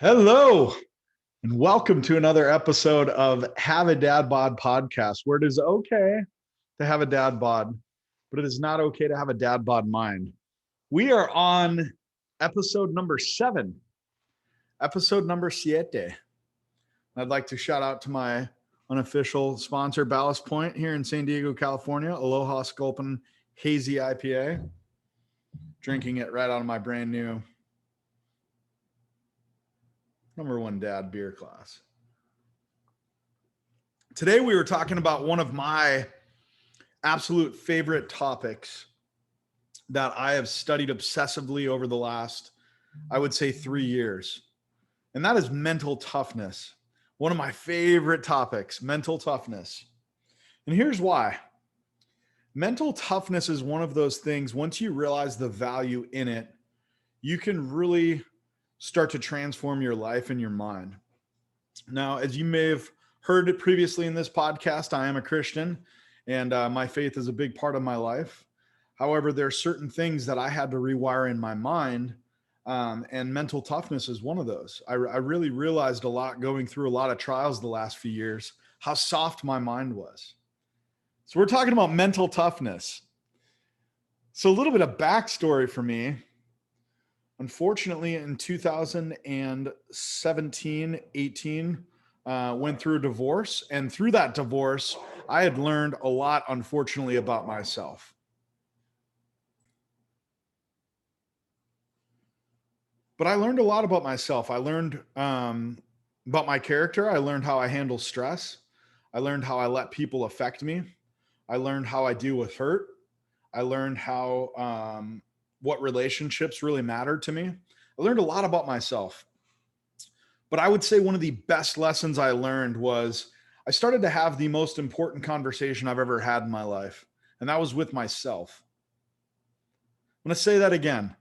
Hello, and welcome to another episode of Have a Dad Bod podcast, where it is okay to have a dad bod, but it is not okay to have a dad bod mind. We are on episode number 7, episode number siete. I'd like to shout out to my unofficial sponsor, Ballast Point, here in San Diego, California. Aloha Sculpin Hazy IPA. Drinking it right out of my brand new number one dad beer class. Today we were talking about one of my absolute favorite topics that I have studied obsessively over the last, I would say, 3 years. And that is mental toughness. One of my favorite topics, mental toughness. And here's why. Mental toughness is one of those things, once you realize the value in it, you can really start to transform your life and your mind. Now, as you may have heard it previously in this podcast, I am a Christian, and my faith is a big part of my life. However, there are certain things that I had to rewire in my mind, and mental toughness is one of those. I really realized a lot going through a lot of trials the last few years, how soft my mind was. So we're talking about mental toughness. So a little bit of backstory for me. Unfortunately, in 2017, 18, went through a divorce. And through that divorce, I had learned a lot, unfortunately, about myself. But I learned a lot about myself. I learned about my character. I learned how I handle stress. I learned how I let people affect me. I learned how I deal with hurt. I learned how what relationships really mattered to me. I learned a lot about myself. But I would say one of the best lessons I learned was I started to have the most important conversation I've ever had in my life, and that was with myself. I'm going to say that again.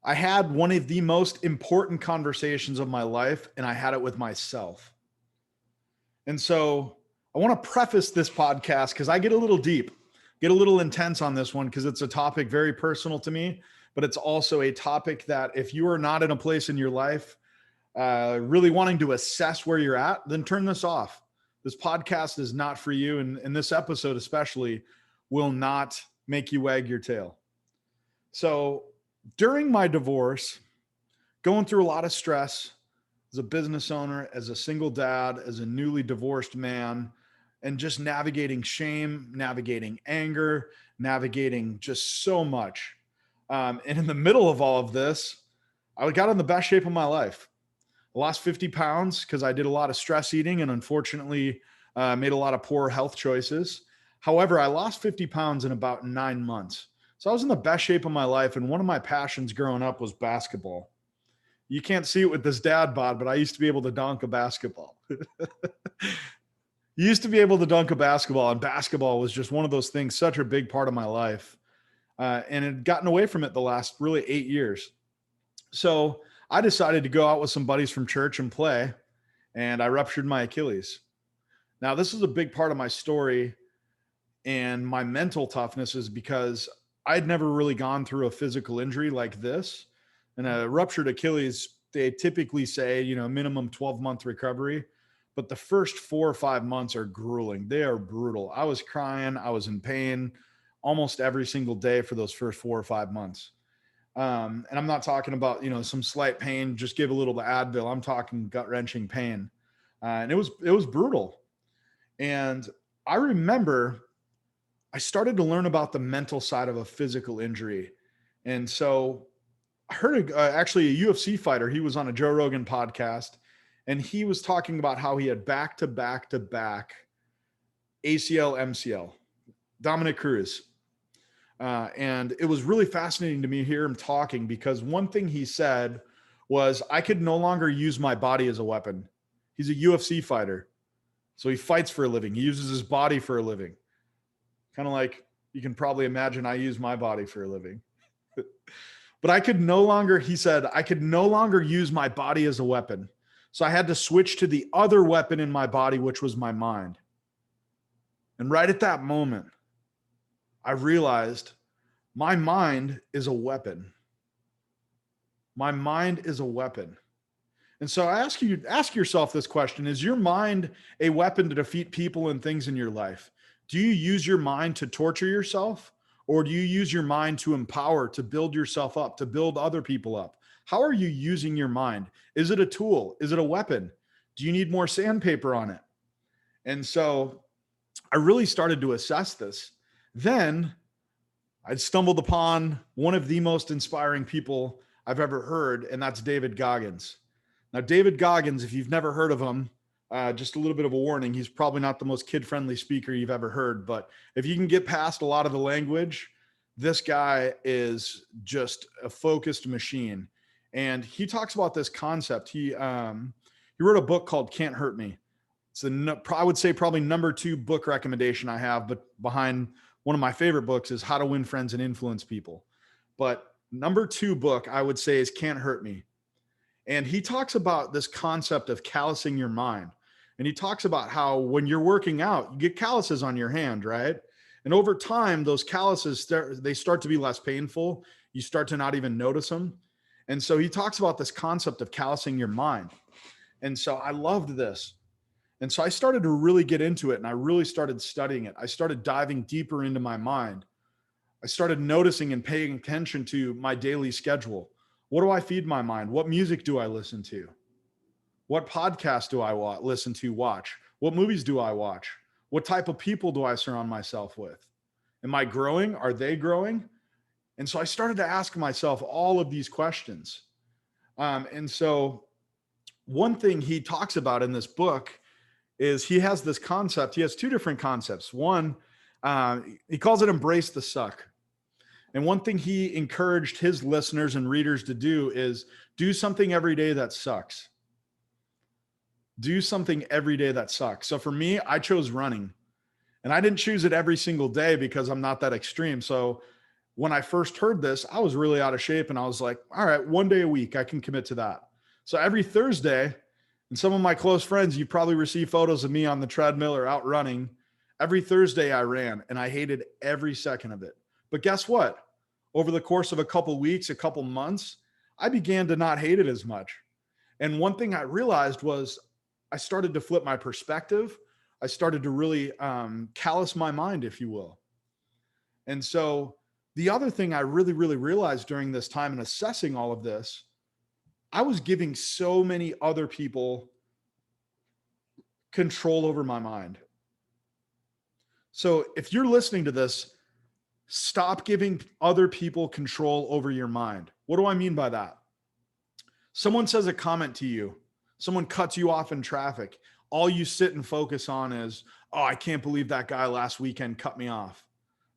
I had one of the most important conversations of my life, and I had it with myself. And so I want to preface this podcast because I get a little deep, get a little intense on this one because it's a topic very personal to me, but it's also a topic that if you are not in a place in your life really wanting to assess where you're at, then turn this off. This podcast is not for you, and this episode especially will not make you wag your tail. So during my divorce, going through a lot of stress as a business owner, as a single dad, as a newly divorced man, and just navigating shame, navigating anger, navigating just so much. And in the middle of all of this, I got in the best shape of my life. I lost 50 pounds because I did a lot of stress eating and unfortunately made a lot of poor health choices. However, I lost 50 pounds in about 9 months. So I was in the best shape of my life. And one of my passions growing up was basketball. You can't see it with this dad bod, but I used to be able to dunk a basketball. Used to be able to dunk a basketball, and basketball was just one of those things, such a big part of my life. And it had gotten away from it the last really 8 years. So I decided to go out with some buddies from church and play, and I ruptured my Achilles. Now, this is a big part of my story and my mental toughness is because I'd never really gone through a physical injury like this. And a ruptured Achilles, they typically say, minimum 12-month recovery. But the first 4 or 5 months are grueling. They are brutal. I was crying. I was in pain almost every single day for those first 4 or 5 months. And I'm not talking about, some slight pain, just give a little Advil. I'm talking gut wrenching pain. And it was brutal. And I remember I started to learn about the mental side of a physical injury. And so I heard actually a UFC fighter. He was on a Joe Rogan podcast. And he was talking about how he had back to back ACL, MCL, Dominic Cruz. And it was really fascinating to me to hear him talking because one thing he said was, I could no longer use my body as a weapon. He's a UFC fighter. So he fights for a living. He uses his body for a living. Kind of like you can probably imagine I use my body for a living. But I could no longer use my body as a weapon. So I had to switch to the other weapon in my body, which was my mind. And right at that moment, I realized my mind is a weapon. My mind is a weapon. And so I ask yourself this question: is your mind a weapon to defeat people and things in your life? Do you use your mind to torture yourself, or do you use your mind to empower, to build yourself up, to build other people up? How are you using your mind? Is it a tool? Is it a weapon? Do you need more sandpaper on it? And so I really started to assess this. Then I stumbled upon one of the most inspiring people I've ever heard, and that's David Goggins. Now, David Goggins, if you've never heard of him, just a little bit of a warning, he's probably not the most kid-friendly speaker you've ever heard, but if you can get past a lot of the language, this guy is just a focused machine. And he talks about this concept. He wrote a book called Can't Hurt Me. I would say probably number 2 book recommendation I have, but behind one of my favorite books is How to Win Friends and Influence People. But number 2 book I would say is Can't Hurt Me. And he talks about this concept of callousing your mind. And he talks about how when you're working out, you get calluses on your hand, right? And over time, those calluses, they start to be less painful. You start to not even notice them. And so he talks about this concept of callousing your mind. And so I loved this. And so I started to really get into it, and I really started studying it. I started diving deeper into my mind. I started noticing and paying attention to my daily schedule. What do I feed my mind? What music do I listen to? What podcast do I listen to, watch? What movies do I watch? What type of people do I surround myself with? Am I growing? Are they growing? And so I started to ask myself all of these questions. And so one thing he talks about in this book is he has this concept. He has 2 different concepts. One, he calls it embrace the suck. And one thing he encouraged his listeners and readers to do is do something every day that sucks. Do something every day that sucks. So for me, I chose running. And I didn't choose it every single day because I'm not that extreme. So when I first heard this, I was really out of shape. And I was like, all right, 1 day a week, I can commit to that. So every Thursday, and some of my close friends, you probably receive photos of me on the treadmill or out running. Every Thursday I ran, and I hated every second of it. But guess what? Over the course of a couple weeks, a couple months, I began to not hate it as much. And one thing I realized was I started to flip my perspective. I started to really callous my mind, if you will. And so the other thing I really, really realized during this time and assessing all of this, I was giving so many other people control over my mind. So if you're listening to this, stop giving other people control over your mind. What do I mean by that? Someone says a comment to you, someone cuts you off in traffic. All you sit and focus on is, oh, I can't believe that guy last weekend cut me off,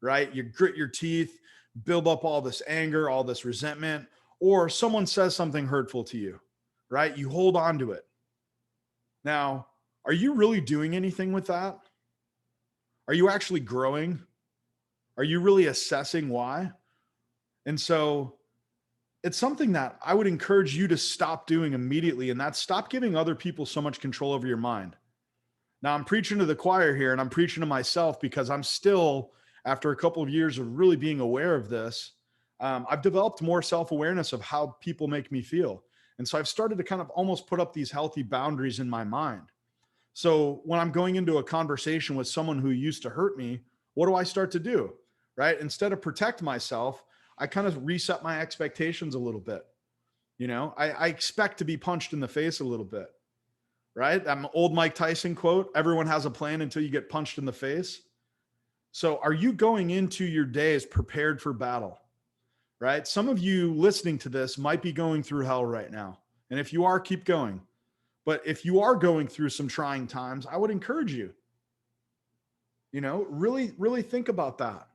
right? You grit your teeth, build up all this anger, all this resentment. Or someone says something hurtful to you, right? You hold on to it. Now, are you really doing anything with that? Are you actually growing? Are you really assessing why? And so it's something that I would encourage you to stop doing immediately, and that's stop giving other people so much control over your mind. Now, I'm preaching to the choir here, and I'm preaching to myself because I'm still, after a couple of years of really being aware of this, I've developed more self-awareness of how people make me feel. And so I've started to kind of almost put up these healthy boundaries in my mind. So when I'm going into a conversation with someone who used to hurt me, what do I start to do? Right? Instead of protect myself, I kind of reset my expectations a little bit. I expect to be punched in the face a little bit. Right? That old Mike Tyson quote, everyone has a plan until you get punched in the face. So are you going into your days prepared for battle? Right? Some of you listening to this might be going through hell right now. And if you are, keep going. But if you are going through some trying times, I would encourage you, really, really think about that.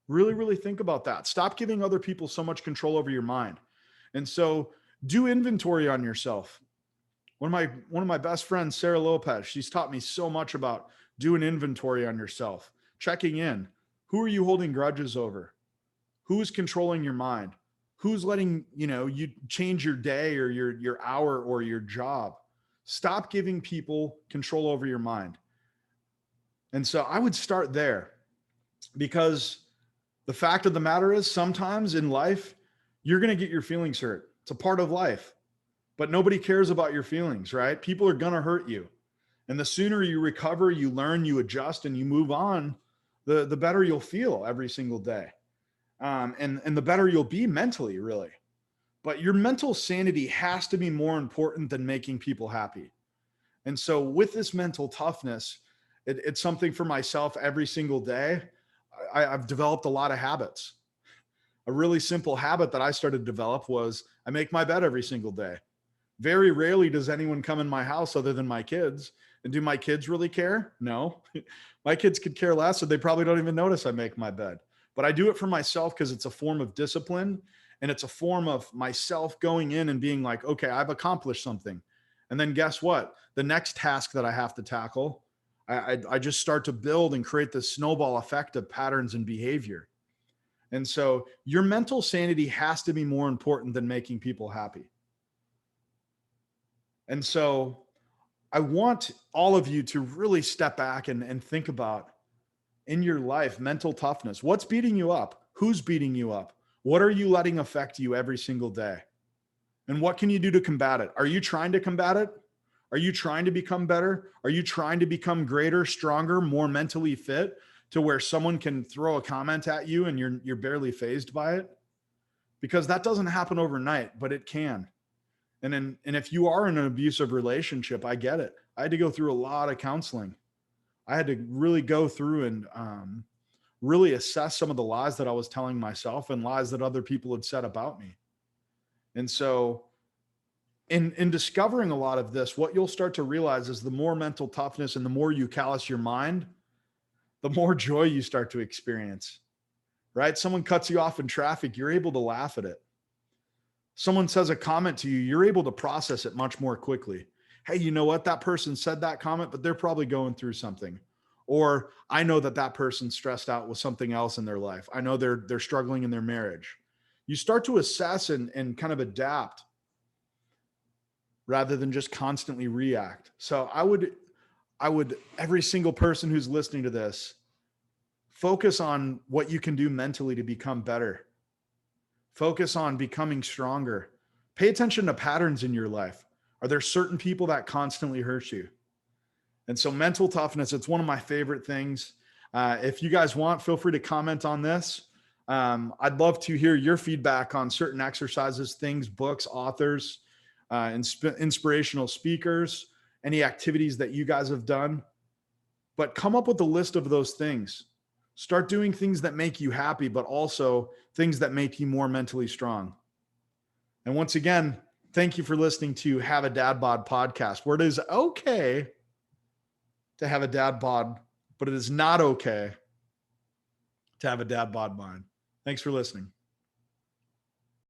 Really, really think about that. Stop giving other people so much control over your mind. And so do inventory on yourself. One of my best friends, Sarah Lopez, she's taught me so much about doing inventory on yourself, checking in. Who are you holding grudges over? Who's controlling your mind? Who's letting, you change your day or your hour or your job? Stop giving people control over your mind. And so I would start there, because the fact of the matter is sometimes in life, you're going to get your feelings hurt. It's a part of life. but nobody cares about your feelings, right? People are going to hurt you. And the sooner you recover, you learn, you adjust, and you move on, the better you'll feel every single day. And the better you'll be mentally, really. But your mental sanity has to be more important than making people happy. And so with this mental toughness, it's something for myself every single day. I've developed a lot of habits. A really simple habit that I started to develop was I make my bed every single day. Very rarely does anyone come in my house other than my kids. And do my kids really care? No. My kids could care less, so they probably don't even notice I make my bed. But I do it for myself because it's a form of discipline, and it's a form of myself going in and being like, okay, I've accomplished something. And then guess what? The next task that I have to tackle, I just start to build and create this snowball effect of patterns and behavior. And so your mental sanity has to be more important than making people happy. And so I want all of you to really step back and think about in your life mental toughness. What's beating you up? Who's beating you up? What are you letting affect you every single day? And what can you do to combat it? Are you trying to combat it? Are you trying to become better? Are you trying to become greater, stronger, more mentally fit to where someone can throw a comment at you and you're barely fazed by it? Because that doesn't happen overnight, but it can. And if you are in an abusive relationship, I get it. I had to go through a lot of counseling. I had to really go through and really assess some of the lies that I was telling myself and lies that other people had said about me. And so in discovering a lot of this, what you'll start to realize is the more mental toughness and the more you callous your mind, the more joy you start to experience, right? Someone cuts you off in traffic, you're able to laugh at it. Someone says a comment to you, you're able to process it much more quickly. Hey, you know what? That person said that comment, but they're probably going through something. Or I know that that person's stressed out with something else in their life. I know they're struggling in their marriage. You start to assess and kind of adapt rather than just constantly react. So I would every single person who's listening to this, focus on what you can do mentally to become better. Focus on becoming stronger. Pay attention to patterns in your life. Are there certain people that constantly hurt you? And so mental toughness, it's one of my favorite things. If you guys want, feel free to comment on this. I'd love to hear your feedback on certain exercises, things, books, authors, inspirational speakers, any activities that you guys have done. But come up with a list of those things. Start doing things that make you happy, but also things that make you more mentally strong. And once again, thank you for listening to Have a Dad Bod podcast, where it is okay to have a dad bod, but it is not okay to have a dad bod mind. Thanks for listening.